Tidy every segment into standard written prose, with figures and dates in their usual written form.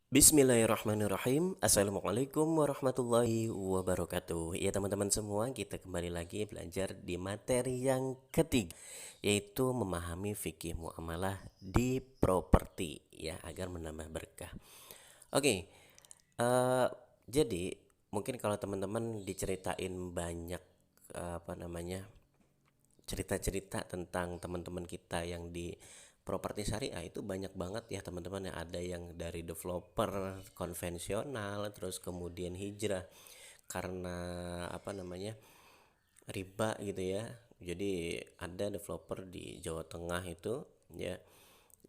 Bismillahirrahmanirrahim. Assalamualaikum warahmatullahi wabarakatuh. Ya teman-teman semua, kita kembali lagi belajar di materi yang ketiga, yaitu memahami fikih muamalah di properti ya agar menambah berkah. Oke, eh, jadi mungkin kalau teman-teman diceritain banyak apa namanya cerita-cerita tentang teman-teman kita yang di properti syariah itu banyak banget ya teman-teman, yang ada yang dari developer konvensional terus kemudian hijrah karena apa namanya riba gitu ya. Jadi ada developer di Jawa Tengah itu ya,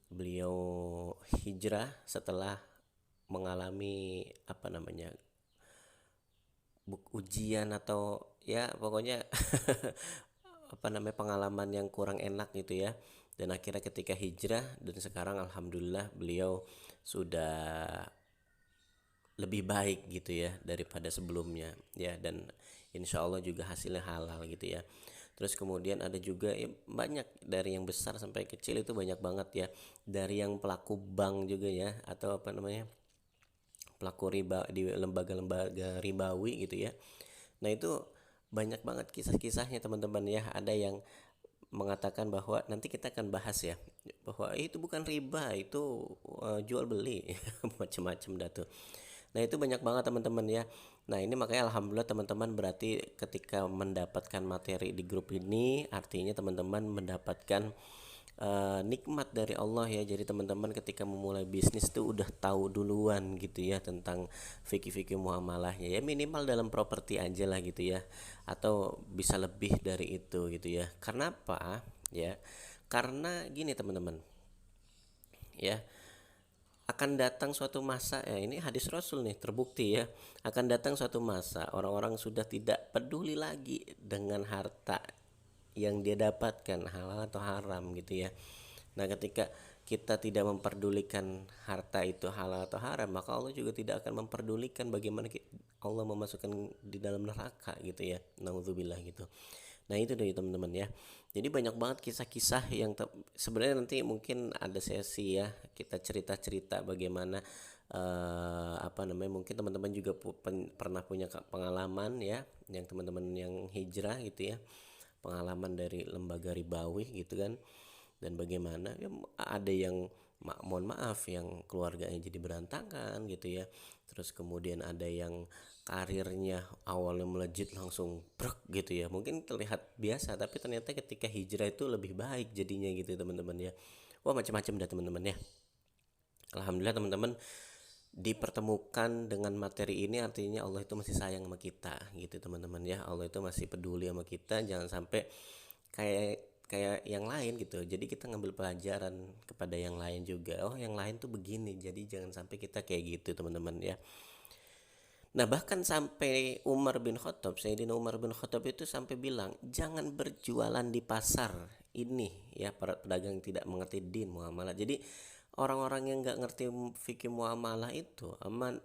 beliau hijrah setelah mengalami apa namanya ujian atau ya pokoknya apa namanya pengalaman yang kurang enak gitu ya, dan akhirnya ketika hijrah dan sekarang alhamdulillah beliau sudah lebih baik gitu ya daripada sebelumnya ya, dan insya Allah juga hasilnya halal gitu ya. Terus kemudian ada juga ya, banyak dari yang besar sampai kecil itu banyak banget ya, dari yang pelaku bank juga ya, atau apa namanya pelaku riba di lembaga-lembaga ribawi gitu ya. Nah itu banyak banget kisah-kisahnya teman-teman ya. Ada yang mengatakan bahwa nanti kita akan bahas ya, bahwa itu bukan riba, itu jual beli macam-macam dah tuh. Nah itu banyak banget teman-teman ya. Nah ini makanya alhamdulillah teman-teman, berarti ketika mendapatkan materi di grup ini artinya teman-teman mendapatkan nikmat dari Allah ya. Jadi teman-teman ketika memulai bisnis tuh udah tahu duluan gitu ya tentang fikih-fikih muamalahnya ya, minimal dalam properti aja lah gitu ya, atau bisa lebih dari itu gitu ya. Karena apa ya, karena gini teman-teman ya, akan datang suatu masa ya, ini hadis Rasul nih terbukti ya, akan datang suatu masa orang-orang sudah tidak peduli lagi dengan harta yang dia dapatkan halal atau haram gitu ya. Nah ketika kita tidak memperdulikan harta itu halal atau haram, maka Allah juga tidak akan memperdulikan bagaimana Allah memasukkan di dalam neraka gitu ya, naudzubillah gitu. Nah itu dari teman-teman ya. Jadi banyak banget kisah-kisah yang sebenarnya nanti mungkin ada sesi ya, kita cerita-cerita bagaimana apa namanya, mungkin teman-teman juga pernah punya pengalaman ya, yang teman-teman yang hijrah gitu ya, pengalaman dari lembaga ribawi gitu kan, dan bagaimana ya ada yang mohon maaf yang keluarganya jadi berantakan gitu ya. Terus kemudian ada yang karirnya awalnya melejit langsung brek gitu ya, mungkin terlihat biasa tapi ternyata ketika hijrah itu lebih baik jadinya gitu teman-teman ya. Wah macam-macam dah teman-teman ya. Alhamdulillah teman-teman dipertemukan dengan materi ini, artinya Allah itu masih sayang sama kita gitu teman-teman ya. Allah itu masih peduli sama kita, jangan sampai kayak kayak yang lain gitu. Jadi kita ngambil pelajaran kepada yang lain juga. Oh, yang lain tuh begini. Jadi jangan sampai kita kayak gitu, teman-teman ya. Nah, bahkan sampai Sayyidina Umar bin Khattab itu sampai bilang, "Jangan berjualan di pasar ini ya, para pedagang tidak mengerti din muamalah." Jadi orang-orang yang nggak ngerti fikih muamalah itu aman,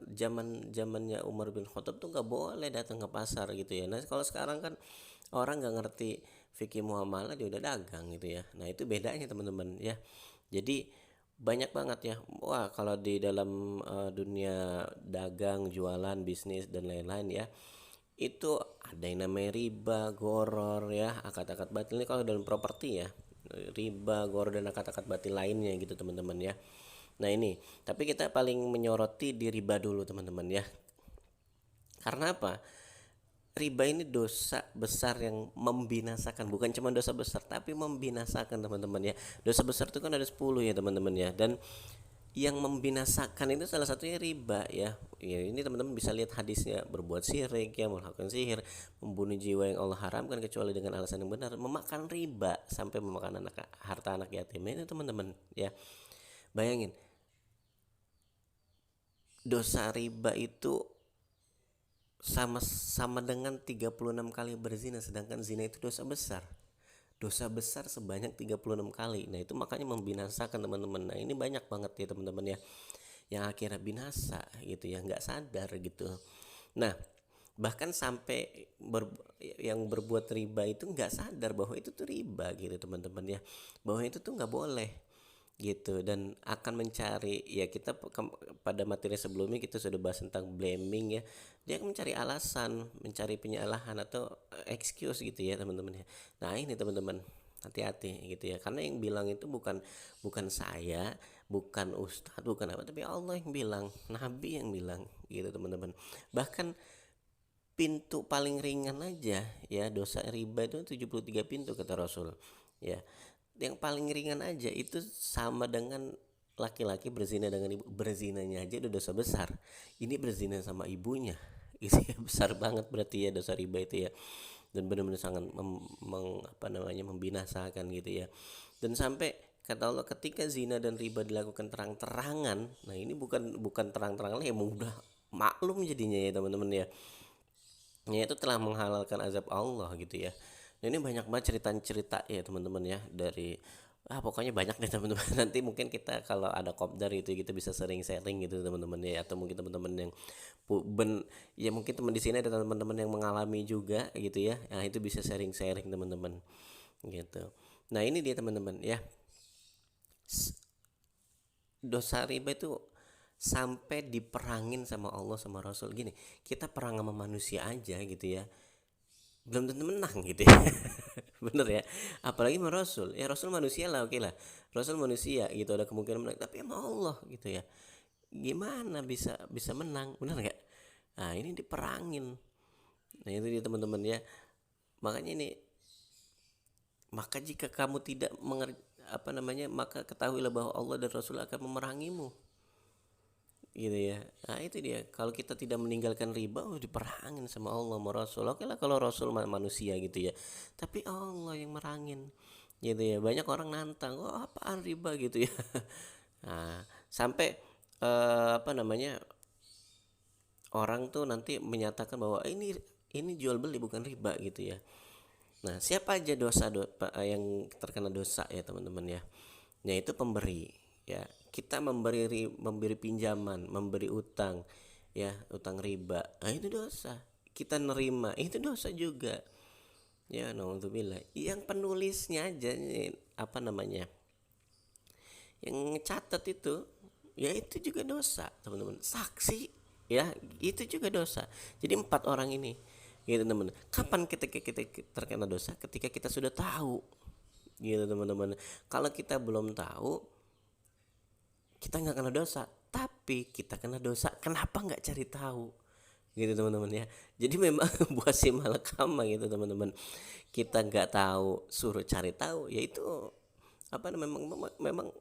zamannya Umar bin Khattab tuh nggak boleh datang ke pasar gitu ya. Nah kalau sekarang kan orang nggak ngerti fikih muamalah dia udah dagang gitu ya. Nah itu bedanya teman-teman ya. Jadi banyak banget ya. Wah kalau di dalam dunia dagang, jualan, bisnis dan lain-lain ya, itu ada yang namanya riba, goror ya, akad-akad batil. Ini kalau dalam properti ya, riba, goror dan akad-akad batil lainnya gitu teman-teman ya. Nah ini, tapi kita paling menyoroti di riba dulu teman-teman ya. Karena apa? Riba ini dosa besar yang membinasakan, bukan cuma dosa besar tapi membinasakan teman-teman ya. Dosa besar itu kan ada 10 ya teman-teman ya, dan yang membinasakan itu salah satunya riba ya. Ya ini teman-teman bisa lihat hadisnya, berbuat syirik ya, melakukan sihir, membunuh jiwa yang Allah haramkan kecuali dengan alasan yang benar, memakan riba sampai memakan harta anak yatim. Ini teman-teman ya. Bayangin, dosa riba itu sama sama dengan 36 kali berzina, sedangkan zina itu dosa besar. Dosa besar sebanyak 36 kali. Nah itu makanya membinasakan teman-teman. Nah ini banyak banget ya teman-teman ya, yang akhirnya binasa gitu ya, nggak sadar gitu. Nah bahkan sampai yang berbuat riba itu nggak sadar bahwa itu tuh riba gitu teman-teman ya, bahwa itu tuh nggak boleh gitu, dan akan mencari, ya kita pada materi sebelumnya kita sudah bahas tentang blaming ya, dia akan mencari alasan, mencari penyalahan atau excuse gitu ya teman-teman ya. Nah ini teman-teman, hati-hati gitu ya, karena yang bilang itu bukan bukan saya, bukan ustadz, bukan apa, tapi Allah yang bilang, nabi yang bilang gitu teman-teman. Bahkan pintu paling ringan aja ya, dosa riba itu 73 pintu kata Rasul ya. Yang paling ringan aja itu sama dengan laki-laki berzina dengan ibu, berzinanya aja udah dosa besar, ini berzina sama ibunya itu ya besar banget berarti ya dosa riba itu ya. Dan benar-benar sangat apa namanya, membinasakan gitu ya. Dan sampai kata Allah, ketika zina dan riba dilakukan terang-terangan, nah ini bukan terang-terangan ya, mudah maklum jadinya ya teman-teman ya, itu telah menghalalkan azab Allah gitu ya. Nah, ini banyak banget cerita-cerita ya teman-teman ya, dari pokoknya banyak deh teman-teman. Nanti mungkin kita kalau ada kopdar itu kita bisa sering sharing gitu teman-teman ya, atau mungkin teman-teman yang ya mungkin teman di sini ada teman-teman yang mengalami juga gitu ya. Nah, itu bisa sharing-sharing teman-teman gitu. Nah, ini dia teman-teman ya. Dosa riba itu sampai diperangin sama Allah sama Rasul gini. Kita perang sama manusia aja gitu ya, belum tentu menang gitu ya. Bener ya, apalagi sama Rasul ya. Rasul manusia lah, oke lah, Rasul manusia gitu, ada kemungkinan menang, tapi sama Allah gitu ya, gimana bisa bisa menang, bener nggak? Nah ini diperangin. Nah itu dia teman-teman ya, makanya ini, maka jika kamu tidak mengerti apa namanya, maka ketahuilah bahwa Allah dan Rasul akan memerangimu gitu ya. Nah itu dia, kalau kita tidak meninggalkan riba, diperangin sama Allah sama Rasul. Oke lah kalau Rasul manusia gitu ya, tapi Allah yang merangin gitu ya. Banyak orang nantang, apaan riba gitu ya. Nah sampai apa namanya, orang tuh nanti menyatakan bahwa ini jual beli bukan riba gitu ya. Nah siapa aja yang terkena dosa ya teman-teman ya, yaitu pemberi ya. Kita memberi pinjaman, memberi utang ya, utang riba, nah itu dosa. Kita nerima itu dosa juga ya, naudzubillah. Yang penulisnya aja nih, apa namanya, yang catat itu ya itu juga dosa teman-teman. Saksi ya itu juga dosa. Jadi 4 orang ini gitu teman. Kapan kita terkena dosa? Ketika kita sudah tahu gitu teman-teman. Kalau kita belum tahu, kita nggak kena dosa, tapi kita kena dosa kenapa nggak cari tahu gitu teman-teman ya. Jadi memang buah si malakama gitu teman-teman, kita nggak tahu suruh cari tahu, yaitu apa namanya, memang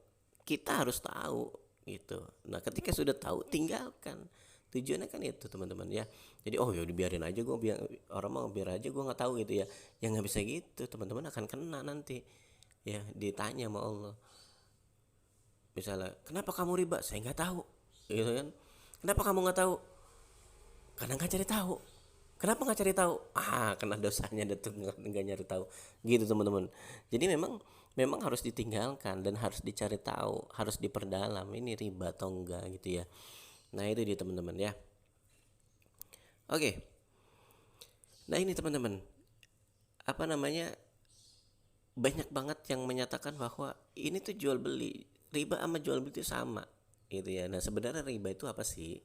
kita harus tahu gitu. Nah ketika sudah tahu, tinggalkan. Tujuannya kan itu teman-teman ya. Jadi ya dibiarin aja, gue biar orang mau biar aja gue nggak tahu gitu ya. Yang nggak bisa gitu teman-teman, akan kena nanti ya, ditanya sama Allah. Misalnya, kenapa kamu riba? Saya nggak tahu, gitu kan? Kenapa kamu nggak tahu? Karena nggak cari tahu. Kenapa nggak cari tahu? Kena dosanya ada tuh, nggak nyari tahu, gitu teman-teman. Jadi memang harus ditinggalkan dan harus dicari tahu, harus diperdalam ini riba atau enggak gitu ya. Nah itu dia teman-teman ya. Oke. Nah ini teman-teman, apa namanya, banyak banget yang menyatakan bahwa ini tuh jual beli, riba sama jual beli itu sama gitu ya. Nah sebenarnya riba itu apa sih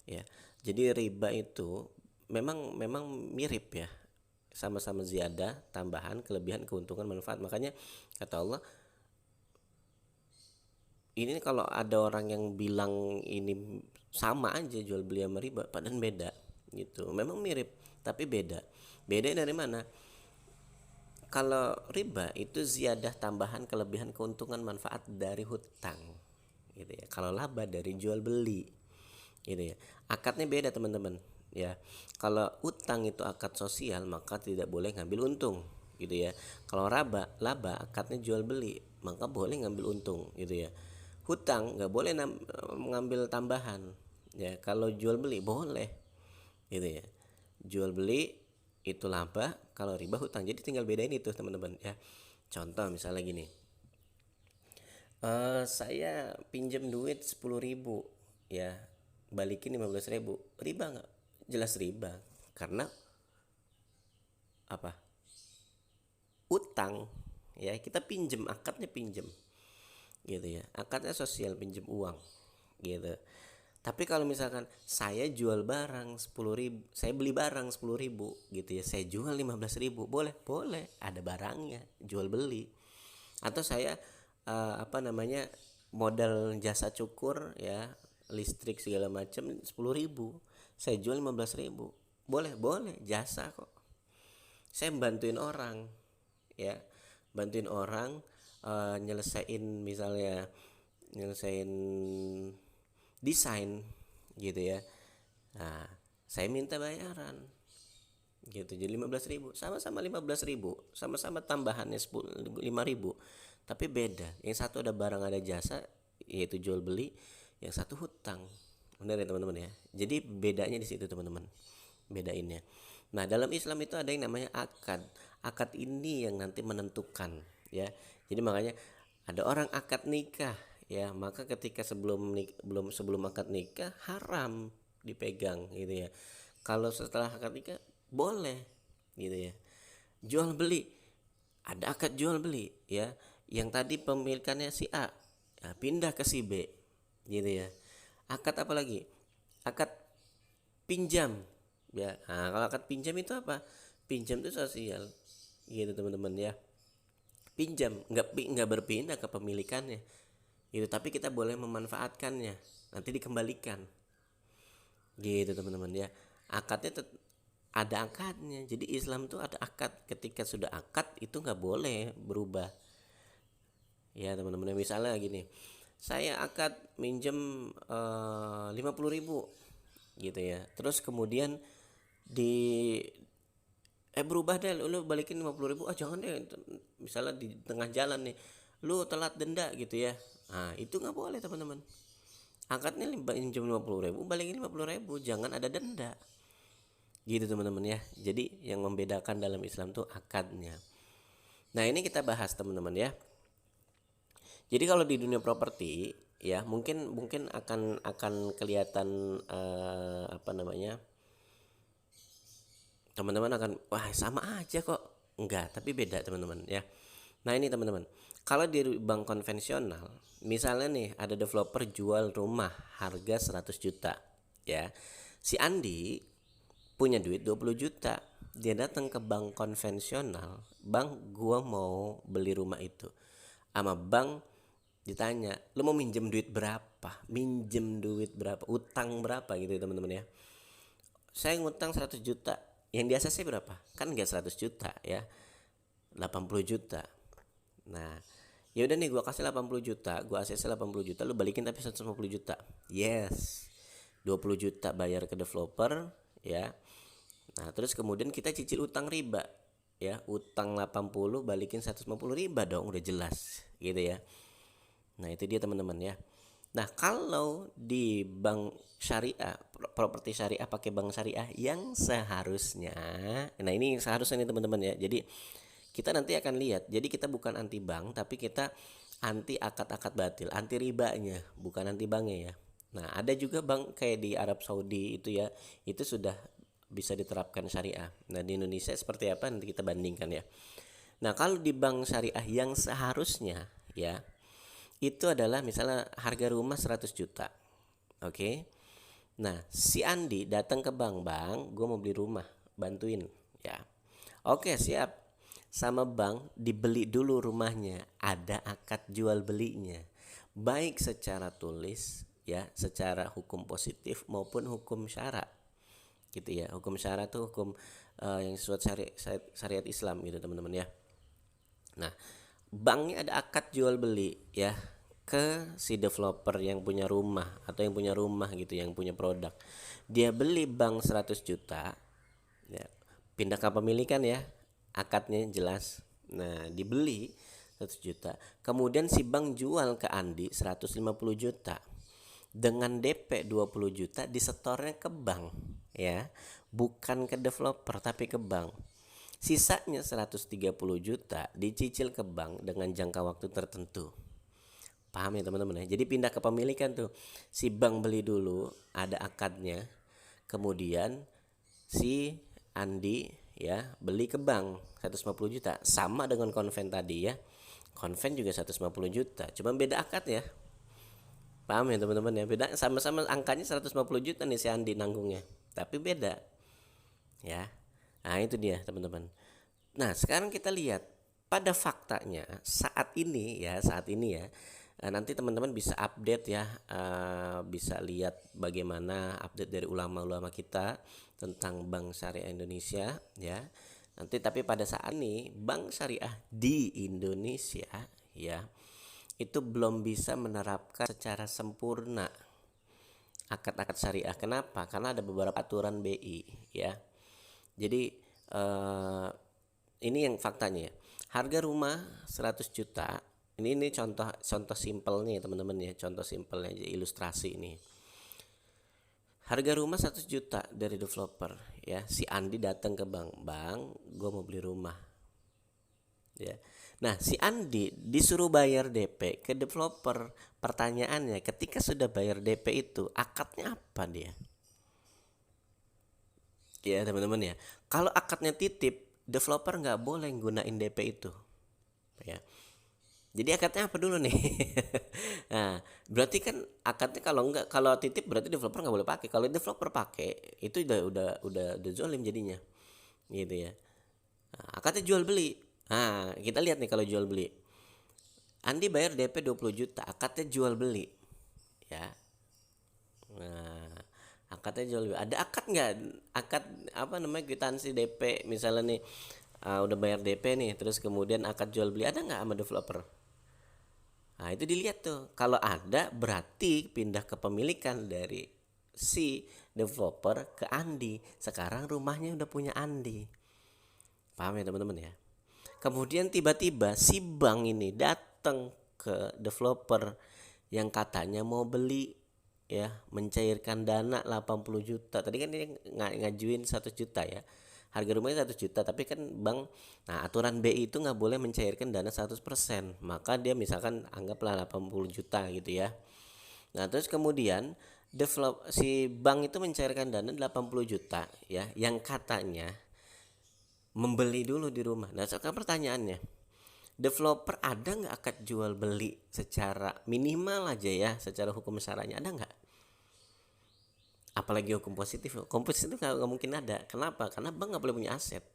ya? Jadi riba itu memang mirip ya, sama-sama ziyadah, tambahan, kelebihan, keuntungan, manfaat. Makanya kata Allah, ini kalau ada orang yang bilang ini sama aja jual beli sama riba, padahal beda gitu. Memang mirip tapi beda. Beda dari mana? Kalau riba itu ziyadah, tambahan, kelebihan, keuntungan, manfaat dari hutang gitu ya. Kalau laba dari jual beli gitu ya. Akadnya beda teman-teman ya. Kalau utang itu akad sosial, maka tidak boleh ngambil untung gitu ya. Kalau laba akadnya jual beli, maka boleh ngambil untung gitu ya. Hutang nggak boleh mengambil tambahan ya. Kalau jual beli boleh gitu ya. Jual beli itu laba, kalau riba hutang. Jadi tinggal bedain itu teman-teman ya. Contoh misalnya gini, saya pinjam duit 10.000 ya, balikin 15.000, riba nggak? Jelas riba, karena apa, utang ya, kita pinjem, akadnya pinjem. gitu ya. Akadnya sosial, pinjam uang gitu. Tapi kalau misalkan saya jual barang 10.000, saya beli barang 10.000 gitu ya, saya jual 15.000, boleh, boleh, ada barangnya, jual beli. Atau saya apa namanya, modal jasa cukur ya, listrik segala macam 10.000, saya jual 15.000, boleh, boleh, jasa kok. Saya bantuin orang ya, bantuin orang nyelesain, misalnya nyelesain desain gitu ya. Nah, saya minta bayaran gitu, jadi 15.000, sama-sama 15.000, sama-sama tambahannya 5.000, tapi beda, yang satu ada barang ada jasa yaitu jual beli, yang satu hutang. Benar ya teman-teman ya, jadi bedanya di situ teman-teman, bedainnya. Nah, dalam Islam itu ada yang namanya akad. Akad ini yang nanti menentukan ya. Jadi makanya ada orang akad nikah ya, maka ketika sebelum akad nikah haram dipegang gitu ya. Kalau setelah akad nikah boleh gitu ya. Jual beli, ada akad jual beli ya. Yang tadi pemilikannya si A ya, pindah ke si B gitu ya. Akad apa lagi? Akad pinjam ya. Nah, kalau akad pinjam itu apa? Pinjam itu sosial gitu teman-teman ya. Pinjam nggak berpindah ke pemilikannya gitu, tapi kita boleh memanfaatkannya, nanti dikembalikan gitu teman-teman ya. Akadnya ada akadnya. Jadi Islam tuh ada akad, ketika sudah akad itu nggak boleh berubah ya teman-teman. Misalnya gini, saya akad minjem 50.000 gitu ya, terus kemudian di berubah deh, lu balikin 50.000, jangan deh, misalnya di tengah jalan nih lu telat denda gitu ya. Nah itu nggak boleh teman-teman, akadnya minjem 50.000, balikin 50.000, jangan ada denda gitu teman-teman ya. Jadi yang membedakan dalam Islam tuh akadnya. Nah ini kita bahas teman-teman ya. Jadi kalau di dunia properti ya, mungkin akan kelihatan apa namanya, teman-teman akan, wah sama aja kok. Enggak, tapi beda teman-teman ya. Nah ini teman-teman, kalau di bank konvensional, misalnya nih ada developer jual rumah harga 100 juta ya. Si Andi punya duit 20 juta. Dia datang ke bank konvensional, "Bang, gua mau beli rumah itu." Sama bank ditanya, "Lu mau minjem duit berapa?" Minjem duit berapa? Utang berapa gitu ya teman-teman ya. Saya ngutang 100 juta. Yang di ACC berapa? Kan enggak 100 juta ya. 80 juta. Nah, ya udah nih gua kasih 80 juta, gua ACC 80 juta, lu balikin tapi 150 juta. Yes. 20 juta bayar ke developer ya. Nah, terus kemudian kita cicil utang riba ya. Utang 80 balikin 150, riba dong, udah jelas gitu ya. Nah, itu dia teman-teman ya. Nah, kalau di bank syariah, properti syariah pakai bank syariah yang seharusnya, nah ini seharusnya nih teman-teman ya. Jadi kita nanti akan lihat. Jadi kita bukan anti bank, tapi kita anti akad-akad batil, anti ribanya, bukan anti banknya ya. Nah, ada juga bank kayak di Arab Saudi itu ya, itu sudah bisa diterapkan syariah. Nah, di Indonesia seperti apa nanti kita bandingkan ya. Nah, kalau di bank syariah yang seharusnya ya, itu adalah misalnya harga rumah 100 juta. Oke. Nah, si Andi datang ke bank, "Bang, gue mau beli rumah, bantuin." Ya. Oke, siap. Sama bank dibeli dulu rumahnya, ada akad jual belinya. Baik secara tulis ya, secara hukum positif maupun hukum syara. Gitu ya. Hukum syara tuh hukum yang sesuai syariat Islam gitu, teman-teman ya. Nah, banknya ada akad jual beli ya ke si developer yang punya rumah atau yang punya rumah gitu, yang punya produk. Dia beli bank 100 juta ya, pindah ke kepemilikan ya, akadnya jelas. Nah, dibeli 100 juta. Kemudian si bank jual ke Andi 150 juta. Dengan DP 20 juta disetornya ke bank ya. Bukan ke developer tapi ke bank. Sisanya 130 juta dicicil ke bank dengan jangka waktu tertentu. Paham ya teman-teman ya? Jadi pindah kepemilikan tuh. Si bank beli dulu, ada akadnya. Kemudian si Andi ya beli ke bank 150 juta. Sama dengan konven tadi ya. Konven juga 150 juta, cuma beda akad ya. Paham ya teman-teman ya, beda, sama-sama angkanya 150 juta nih si Andi nanggungnya, tapi beda ya. Nah itu dia teman-teman. Nah sekarang kita lihat pada faktanya saat ini ya, nanti teman-teman bisa update ya, bisa lihat bagaimana update dari ulama-ulama kita tentang Bank Syariah Indonesia ya. Nanti tapi pada saat ini Bank Syariah di Indonesia ya itu belum bisa menerapkan secara sempurna akad-akad syariah. Kenapa? Karena ada beberapa aturan BI ya. Jadi ini yang faktanya ya. Harga rumah 100 juta. Ini contoh simpelnya teman-teman ya, contoh simpelnya aja, ilustrasi ini. Harga rumah 100 juta dari developer ya. Si Andi datang ke bank, gue mau beli rumah. Ya. Nah, si Andi disuruh bayar DP ke developer. Pertanyaannya, ketika sudah bayar DP itu, akadnya apa dia? Ya, teman-teman ya. Kalau akadnya titip, developer nggak boleh gunain DP itu. Ya. Jadi akadnya apa dulu nih? Nah, berarti kan akadnya kalau titip berarti developer nggak boleh pakai. Kalau developer pakai, itu udah zolim jadinya. Gitu ya. Nah, akadnya jual beli. Nah, kita lihat nih kalau jual beli. Andi bayar DP 20 juta, akadnya jual beli. Ya. Nah, akadnya jual beli. Ada akad nggak? Akad apa namanya, kwitansi DP misalnya nih, udah bayar DP nih, terus kemudian akad jual beli ada nggak sama developer? Nah, itu dilihat tuh. Kalau ada berarti pindah kepemilikan dari si developer ke Andi. Sekarang rumahnya udah punya Andi. Paham ya teman-teman ya? Kemudian tiba-tiba si bank ini datang ke developer yang katanya mau beli ya, mencairkan dana 80 juta. Tadi kan dia ngajuin 1 juta ya. Harga rumahnya 1 juta, tapi kan bank, nah aturan BI itu nggak boleh mencairkan dana 100%. Maka dia misalkan anggaplah 80 juta gitu ya. Nah, terus kemudian si bank itu mencairkan dana 80 juta ya, yang katanya membeli dulu di rumah. Nah, sekarang pertanyaannya, developer ada nggak akad jual beli secara minimal aja ya, secara hukum syaranya ada nggak? Apalagi hukum positif nggak mungkin ada. Kenapa? Karena bank nggak boleh punya aset.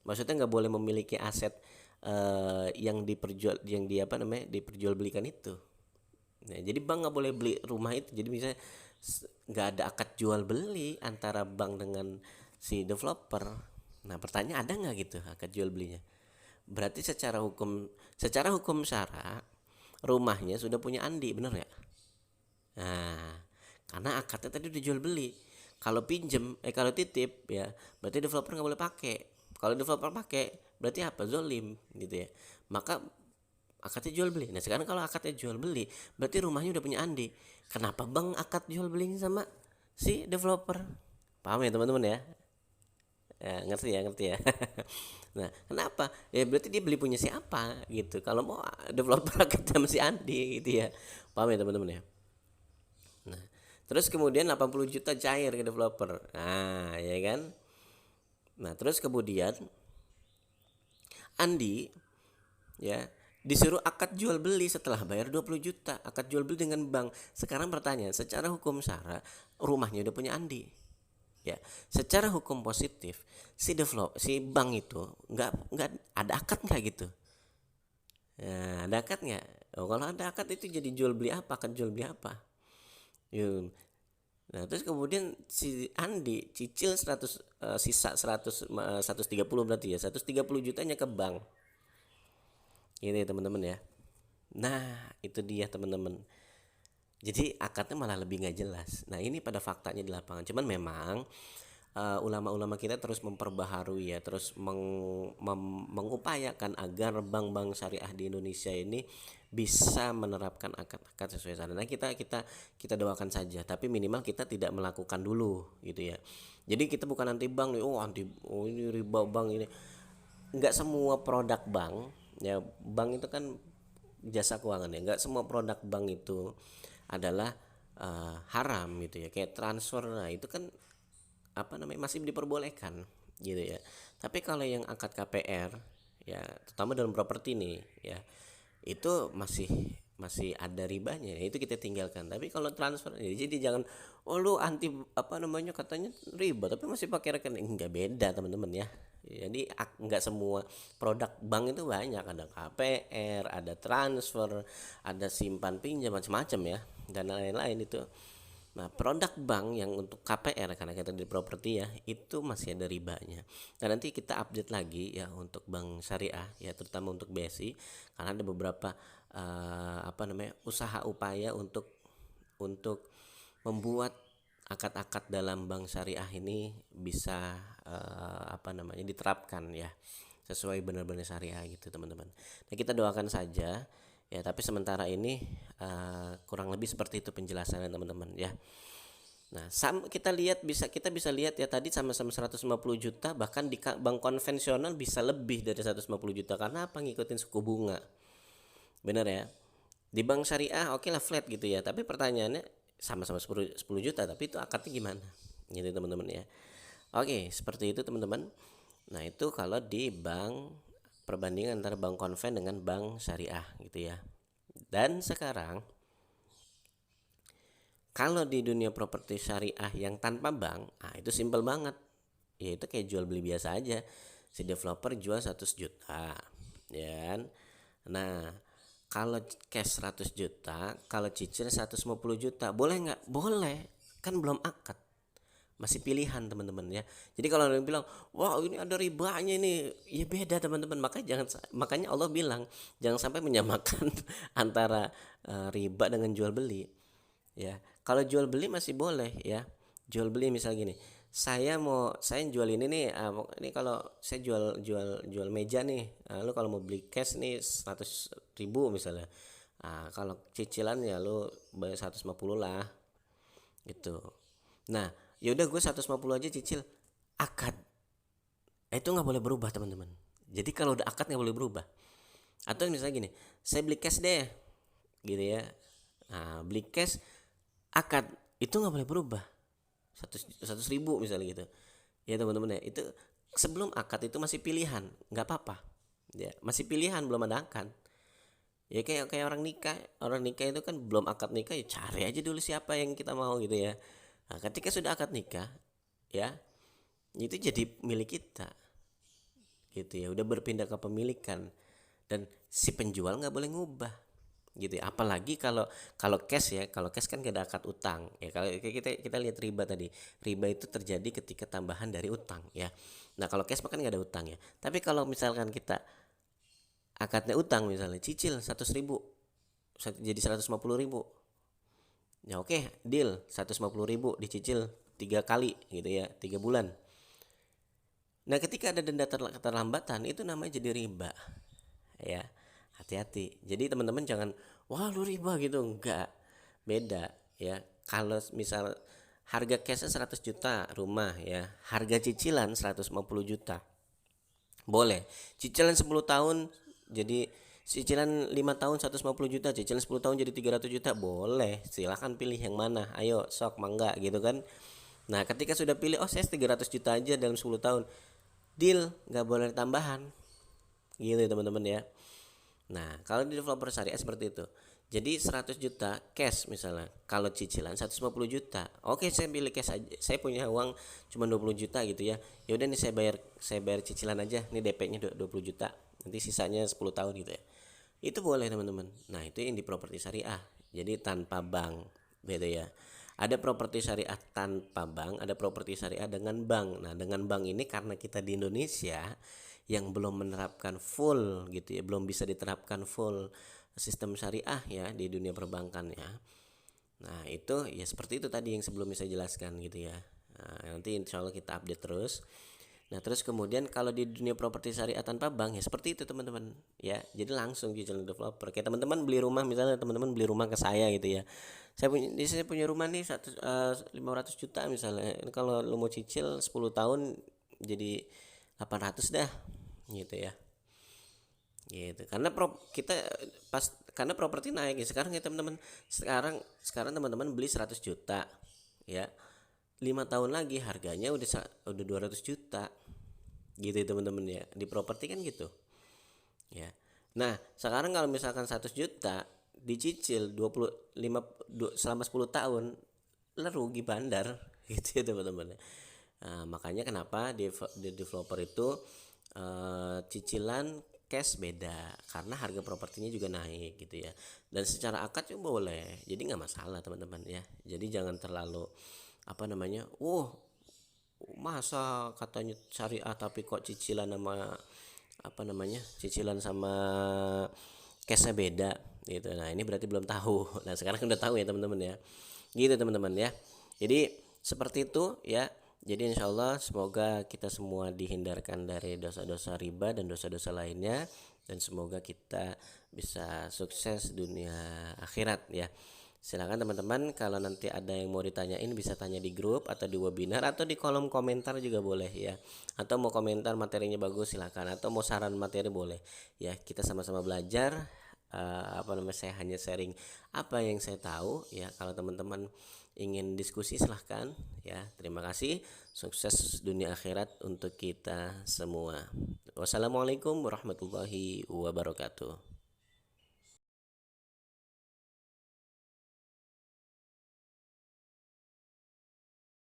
Maksudnya nggak boleh memiliki aset yang diperjualbelikan itu. Nah, jadi bank nggak boleh beli rumah itu. Jadi misalnya nggak ada akad jual beli antara bank dengan si developer. Nah, pertanyaan, ada nggak gitu akad jual belinya? Berarti secara hukum syara rumahnya sudah punya Andi, benar nggak? Nah, karena akadnya tadi udah jual beli. Kalau titip ya, berarti developer nggak boleh pakai. Kalau developer pakai, berarti apa? Zolim gitu ya. Maka akadnya jual beli. Nah sekarang kalau akadnya jual beli, berarti rumahnya udah punya Andi. Kenapa bang akad jual belinya sama si developer? Paham ya teman-teman ya? Ya, ngerti ya. Nah, kenapa? Ya berarti dia beli punya siapa gitu. Kalau mau developer akad sama si Andi gitu ya. Paham ya teman-teman ya? Nah, terus kemudian 80 juta cair ke developer. Nah, ya kan? Nah, terus kemudian Andi ya disuruh akad jual beli setelah bayar 20 juta, akad jual beli dengan bank. Sekarang pertanyaan, secara hukum syara rumahnya udah punya Andi. Ya, secara hukum positif si bank itu nggak ada akad nggak gitu. Nah, ada akad nggak? Oh, kalau ada akad itu jadi jual beli apa? Akad jual beli apa? Yun. Nah, terus kemudian si Andi cicil 100, sisa 130 berarti ya. 130 jutanya ke bank. Ini teman-teman ya. Nah, itu dia teman-teman. Jadi akadnya malah lebih nggak jelas. Nah, ini pada faktanya di lapangan. Cuman memang ulama-ulama kita terus memperbaharui ya, terus mengupayakan agar bank-bank syariah di Indonesia ini bisa menerapkan akad-akad sesuai syariat. Nah, kita doakan saja, tapi minimal kita tidak melakukan dulu gitu ya. Jadi kita bukan anti bank nih, ini riba bank ini. Enggak semua produk bank ya, bank itu kan jasa keuangan ya. Enggak semua produk bank itu adalah haram gitu ya. Kayak transfer, nah itu kan masih diperbolehkan gitu ya. Tapi kalau yang akad KPR ya, terutama dalam properti nih ya, itu masih masih ada ribanya ya, itu kita tinggalkan. Tapi kalau transfer ya, jadi jangan, oh lu anti apa namanya, katanya riba tapi masih pakai rekening, enggak, beda teman-teman ya. Jadi nggak semua produk bank itu banyak, ada KPR, ada transfer, ada simpan pinjam macam-macam ya, dan lain-lain itu. Nah, produk bank yang untuk KPR, karena kita di properti ya, itu masih ada ribanya. Dan nanti kita update lagi ya untuk bank syariah ya, terutama untuk BSI, karena ada beberapa apa namanya, usaha upaya untuk membuat akad-akad dalam bank syariah ini bisa apa namanya, diterapkan ya sesuai benar-benar syariah gitu teman-teman. Nah, kita doakan saja ya, tapi sementara ini kurang lebih seperti itu penjelasannya teman-teman ya. Nah, kita bisa lihat ya, tadi sama-sama 150 juta, bahkan di bank konvensional bisa lebih dari 150 juta, karena apa, ngikutin suku bunga. Bener ya? Di bank syariah oke lah flat gitu ya, tapi pertanyaannya sama-sama 10 juta, tapi itu akadnya gimana? Gitu teman-teman ya. Oke, seperti itu teman-teman. Nah, itu kalau di bank, perbandingan antara bank konven dengan bank syariah gitu ya. Dan sekarang kalau di dunia properti syariah yang tanpa bank, itu simpel banget. Ya itu kayak jual beli biasa aja. Si developer jual 100 juta, ya kan? Nah, kalau cash 100 juta, kalau cicil 150 juta, boleh nggak? Boleh, kan belum akad, masih pilihan teman-teman ya. Jadi kalau ada yang bilang, wah ini ada ribanya ini, ya beda teman-teman. Makanya Allah bilang jangan sampai menyamakan antara riba dengan jual beli ya. Kalau jual beli masih boleh ya, jual beli misal gini, saya jual ini nih, ini kalau saya jual meja nih, lu kalau mau beli cash nih 100.000 misalnya, kalau cicilan ya lu bayar 150 lah gitu. Nah, yaudah gue 150 aja cicil, akad. Itu nggak boleh berubah teman-teman. Jadi kalau udah akad nggak boleh berubah. Atau misalnya gini, saya beli cash deh gitu ya. Nah, beli cash, akad itu nggak boleh berubah, 100.000 misalnya gitu ya teman-teman ya. Itu sebelum akad itu masih pilihan, nggak apa-apa ya, masih pilihan, belum ada akad ya. Kayak kayak orang nikah itu kan belum akad nikah ya, cari aja dulu siapa yang kita mau gitu ya. Nah, ketika sudah akad nikah ya, itu jadi milik kita gitu ya, udah berpindah ke pemilikan, dan si penjual nggak boleh ngubah gitu ya. Apalagi kalau kalau cash ya, kalau cash kan gak ada akad utang ya. Kalau kita lihat riba tadi, riba itu terjadi ketika tambahan dari utang ya. Nah, kalau cash kan gak ada utang ya. Tapi kalau misalkan kita akadnya utang, misalnya cicil 100.000 jadi 150.000 ya, oke deal, 150.000 dicicil 3 kali gitu ya, 3 bulan. Nah, ketika ada denda keterlambatan, itu namanya jadi riba ya. Hati-hati. Jadi teman-teman jangan, wah lu riba gitu, enggak, beda ya. Kalau misal harga cashnya 100 juta rumah ya, harga cicilan 150 juta, boleh. Cicilan 10 tahun jadi, cicilan 5 tahun 150 juta, cicilan 10 tahun jadi 300 juta, boleh. Silahkan pilih yang mana, ayo sok mangga gitu kan. Nah, ketika sudah pilih, oh saya 300 juta aja dalam 10 tahun, deal, nggak boleh tambahan gitu ya teman-teman ya. Nah, kalau di developer syariah seperti itu. Jadi 100 juta cash misalnya. Kalau cicilan 150 juta. Oke, saya pilih cash aja. Saya punya uang cuma 20 juta gitu ya. Ya udah nih, saya bayar cicilan aja. Nih DP-nya 20 juta. Nanti sisanya 10 tahun gitu ya. Itu boleh teman-teman. Nah, itu yang di properti syariah. Jadi tanpa bank. Beda ya. Ada properti syariah tanpa bank, ada properti syariah dengan bank. Nah, dengan bank ini karena kita di Indonesia yang belum menerapkan full gitu ya, belum bisa diterapkan full sistem syariah ya di dunia perbankan ya. Nah, itu ya seperti itu tadi yang sebelum saya jelaskan gitu ya. Nah, nanti insya Allah kita update terus. Nah, terus kemudian kalau di dunia properti syariah tanpa bank ya seperti itu teman-teman ya. Jadi langsung cicilan developer. Kayak teman-teman beli rumah, misalnya teman-teman beli rumah ke saya gitu ya. Saya punya rumah nih 500 juta misalnya. Ini kalau lu mau cicil 10 tahun jadi 800 dah gitu ya. Gitu. Karena properti naik ya sekarang ya teman-teman. Sekarang teman-teman beli 100 juta ya. 5 tahun lagi harganya udah 200 juta gitu ya teman-teman ya. Di properti kan gitu ya. Nah, sekarang kalau misalkan 100 juta dicicil 25 selama 10 tahun, lah rugi bandar gitu ya teman-teman. Nah, makanya kenapa di developer itu cicilan cash beda karena harga propertinya juga naik gitu ya. Dan secara akad juga boleh. Jadi nggak masalah teman-teman ya. Jadi jangan terlalu apa namanya, masa katanya syariah tapi kok cicilan sama apa namanya cicilan sama cashnya beda gitu. Nah ini berarti belum tahu. Nah sekarang udah tahu ya teman-teman ya, gitu teman-teman ya. Jadi seperti itu ya. Jadi insya Allah semoga kita semua dihindarkan dari dosa-dosa riba dan dosa-dosa lainnya, dan semoga kita bisa sukses dunia akhirat ya. Silakan teman-teman, kalau nanti ada yang mau ditanyain bisa tanya di grup atau di webinar atau di kolom komentar juga boleh ya. Atau mau komentar materinya bagus silakan, atau mau saran materi boleh. Ya, kita sama-sama belajar. Apa namanya, saya hanya sharing apa yang saya tahu ya. Kalau teman-teman ingin diskusi silahkan ya. Terima kasih. Sukses dunia akhirat untuk kita semua. Wassalamualaikum warahmatullahi wabarakatuh.